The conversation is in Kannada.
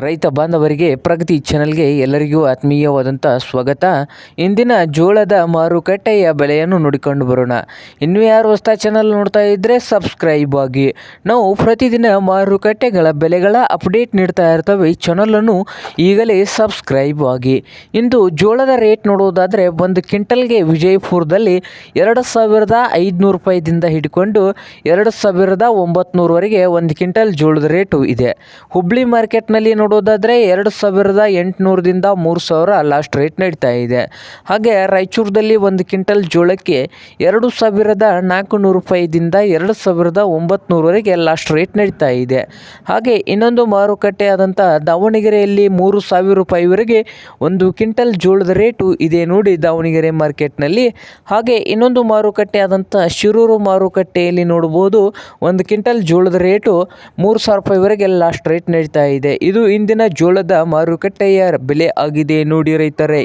ರೈತ ಬಾಂಧವರಿಗೆ ಪ್ರಗತಿ ಚಾನೆಲ್ಗೆ ಎಲ್ಲರಿಗೂ ಆತ್ಮೀಯವಾದಂಥ ಸ್ವಾಗತ. ಇಂದಿನ ಜೋಳದ ಮಾರುಕಟ್ಟೆಯ ಬೆಲೆಯನ್ನು ನೋಡಿಕೊಂಡು ಬರೋಣ. ಇನ್ನೂ ಯಾರು ಹೊಸ ಚಾನಲ್ ನೋಡ್ತಾ ಇದ್ದರೆ ಸಬ್ಸ್ಕ್ರೈಬ್ ಆಗಿ. ನಾವು ಪ್ರತಿದಿನ ಮಾರುಕಟ್ಟೆಗಳ ಬೆಲೆಗಳ ಅಪ್ಡೇಟ್ ನೀಡ್ತಾ ಇರ್ತವೆ. ಈ ಚಾನಲನ್ನು ಈಗಲೇ ಸಬ್ಸ್ಕ್ರೈಬ್ ಆಗಿ. ಇಂದು ಜೋಳದ ರೇಟ್ ನೋಡೋದಾದರೆ ಒಂದು ಕ್ವಿಂಟಲ್ಗೆ ವಿಜಯಪುರದಲ್ಲಿ 2,500 ರೂಪಾಯಿದಿಂದ ಹಿಡ್ಕೊಂಡು 2,900ವರೆಗೆ ಒಂದು ಕ್ವಿಂಟಲ್ ಜೋಳದ ರೇಟು ಇದೆ. ಹುಬ್ಳಿ ಮಾರ್ಕೆಟ್ನಲ್ಲಿ ನೋಡೋದಾದರೆ 2,800ದಿಂದ 3,000 ಲಾಸ್ಟ್ ರೇಟ್ ನಡೀತಾ ಇದೆ. ಹಾಗೆ ರಾಯಚೂರದಲ್ಲಿ ಒಂದು ಕ್ವಿಂಟಲ್ ಜೋಳಕ್ಕೆ 2,400 ರೂಪಾಯಿದಿಂದ 2,900ವರೆಗೆ ಲಾಸ್ಟ್ ರೇಟ್ ನಡೀತಾ ಇದೆ. ಹಾಗೆ ಇನ್ನೊಂದು ಮಾರುಕಟ್ಟೆ ಆದಂಥ ದಾವಣಗೆರೆಯಲ್ಲಿ 3,000 ರೂಪಾಯಿವರೆಗೆ ಒಂದು ಕ್ವಿಂಟಲ್ ಜೋಳದ ರೇಟು ಇದೆ ನೋಡಿ ದಾವಣಗೆರೆ ಮಾರ್ಕೆಟ್ನಲ್ಲಿ. ಹಾಗೆ ಇನ್ನೊಂದು ಮಾರುಕಟ್ಟೆ ಆದಂಥ ಶಿರೂರು ಮಾರುಕಟ್ಟೆಯಲ್ಲಿ ನೋಡ್ಬೋದು ಒಂದು ಕ್ವಿಂಟಲ್ ಜೋಳದ ರೇಟು 3,000 ರೂಪಾಯಿವರೆಗೆ ಲಾಸ್ಟ್ ರೇಟ್ ನಡೀತಾ ಇದೆ. ಇದು ಇಂದಿನ ಜೋಳದ ಮಾರುಕಟ್ಟೆಯ ಬೆಲೆ ಆಗಿದೆ ನೋಡಿ ರೈತರೇ.